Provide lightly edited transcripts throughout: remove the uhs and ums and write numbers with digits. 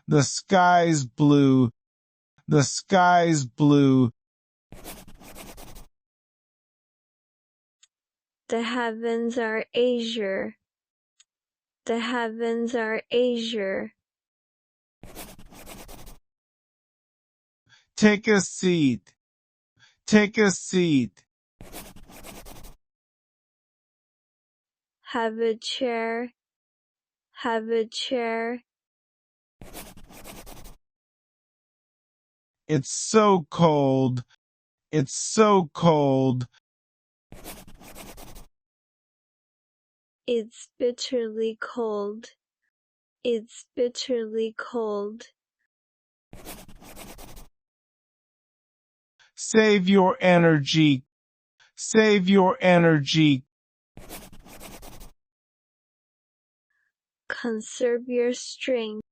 The sky's blue. The sky's blue. The heavens are azure. The heavens are azure. Take a seat. Take a seat. Have a chair. Have a chair. It's so cold. It's so cold. It's bitterly cold. It's bitterly cold. Save your energy. Save your energy. Conserve your strength.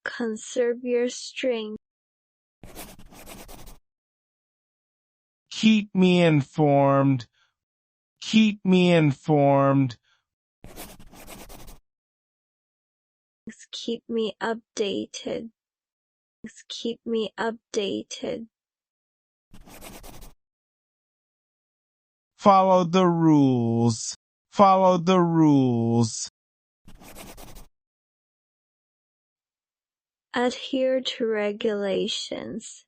Conserve your strength. Keep me informed. Keep me informed. Keep me updated. Keep me updated. Follow the rules. Follow the rules. Adhere to regulations.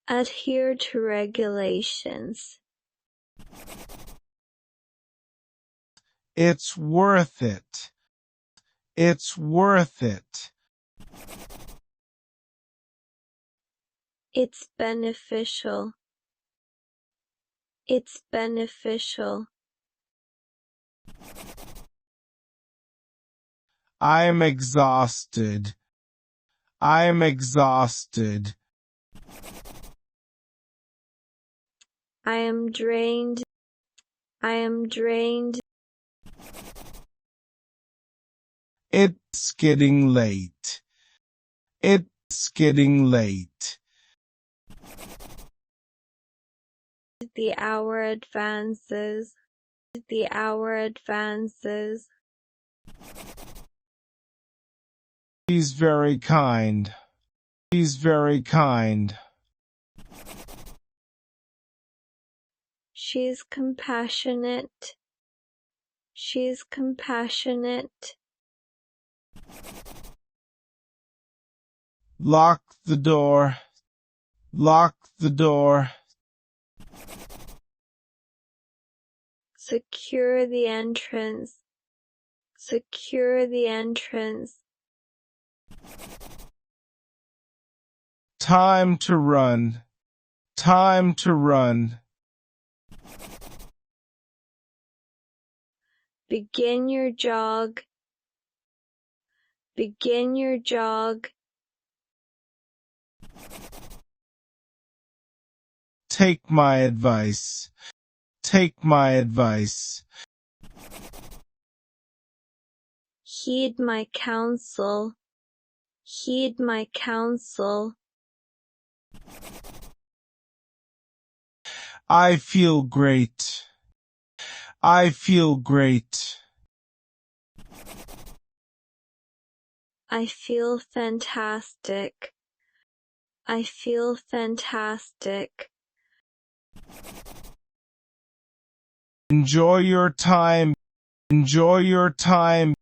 Adhere to regulations. It's worth it. It's worth it. It's beneficial. It's beneficial. I'm exhausted. I'm exhausted. I am drained. I am drained. It's getting late. It's getting late. The hour advances. The hour advances. She's very kind. She's very kind. She's compassionate. She's compassionate. Lock the door. Lock the door. Secure the entrance. Secure the entrance. Time to run. Time to run. Begin your jog. Begin your jog. Take my advice. Take my advice. Heed my counsel. Heed my counsel. I feel great. I feel great. I feel fantastic. I feel fantastic. Enjoy your time. Enjoy your time.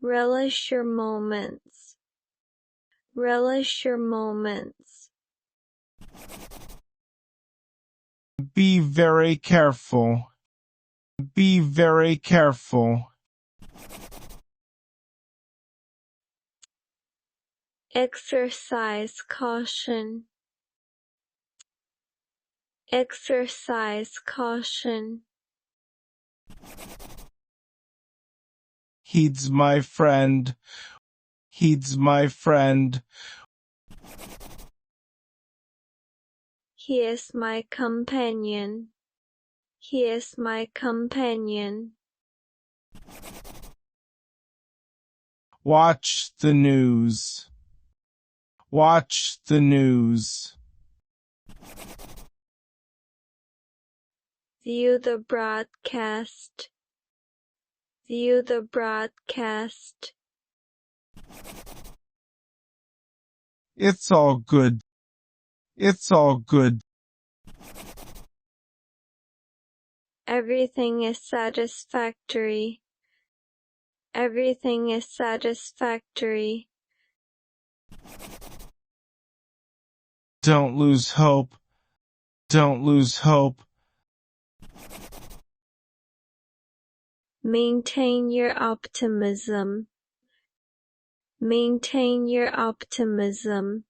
Relish your moments. Relish your moments. Be very careful. Be very careful. Exercise caution. Exercise caution. He's my friend. He's my friend. He is my companion. He is my companion. Watch the news. Watch the news. View the broadcast. View the broadcast. It's all good. It's all good. Everything is satisfactory. Everything is satisfactory. Don't lose hope. Don't lose hope. Maintain your optimism. Maintain your optimism.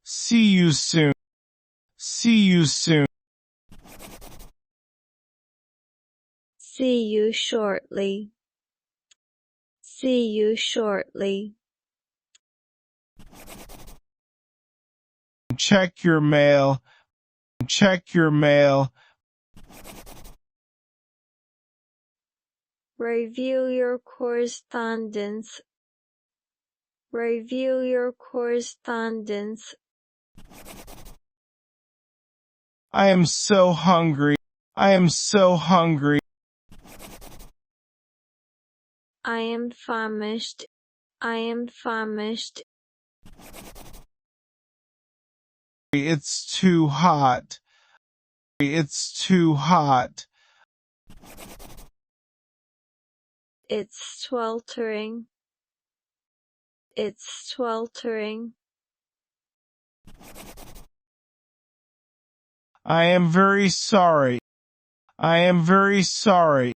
See you soon. See you soon. See you shortly. See you shortly. Check your mail. Check your mail. Review your correspondence. Review your correspondence. I am so hungry. I am so hungry. I am famished. I am famished. It's too hot. It's too hot. It's sweltering. It's sweltering. I am very sorry. I am very sorry.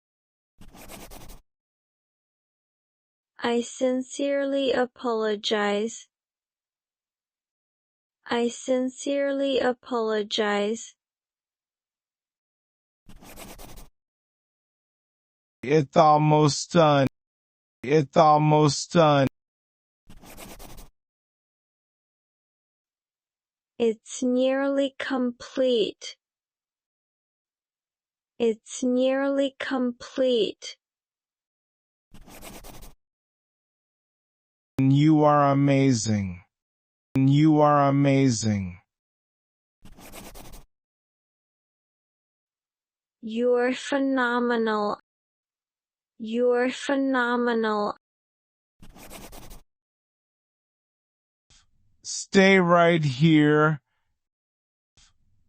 I sincerely apologize. I sincerely apologize. It's almost done. It's almost done. It's nearly complete. It's nearly complete. You are amazing. You are amazing. You're phenomenal. You're phenomenal. Stay right here.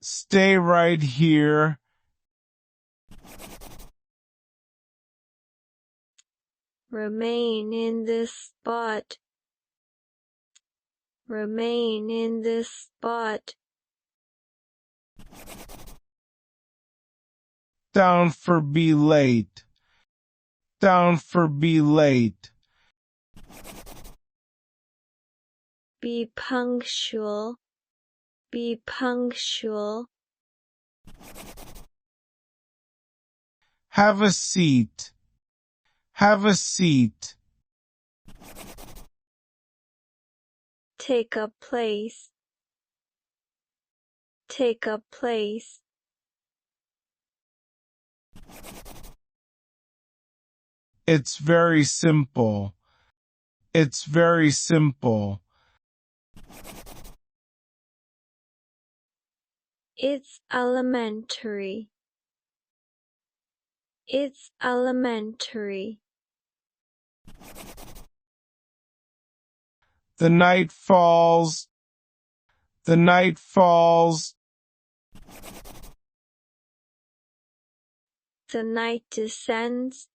Stay right here. Remain in this spot. Remain in this spot. Down for be late. Down for be late. Be punctual. Be punctual. Have a seat. Have a seat. Take a place. Take a place. It's very simple. It's very simple. It's elementary. It's elementary. The night falls. The night falls. The night descends.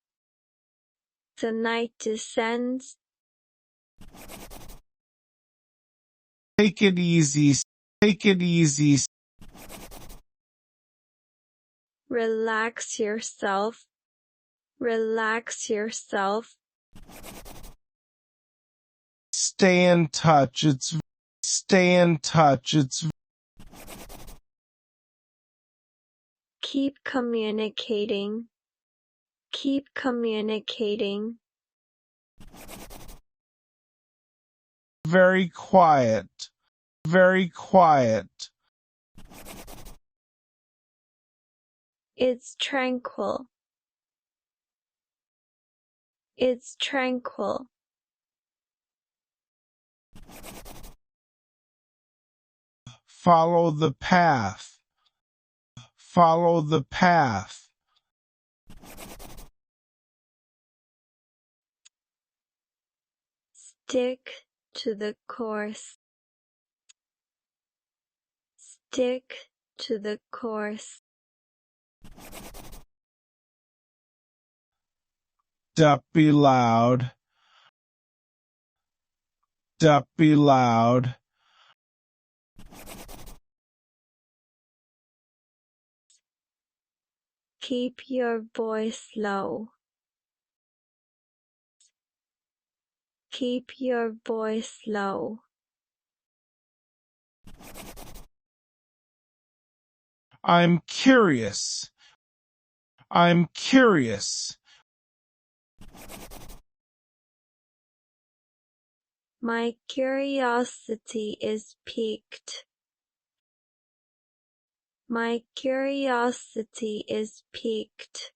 The night descends. Take it easy. Take it easy. Relax yourself. Relax yourself. Stay in touch. Stay in touch. Keep communicating. Keep communicating. Very quiet. Very quiet. It's tranquil. It's tranquil. Follow the path. Follow the path. Stick to the course. Stick to the course. Don't be loud. Don't be loud. Keep your voice low. Keep your voice low. I'm curious. I'm curious. My curiosity is piqued. My curiosity is piqued.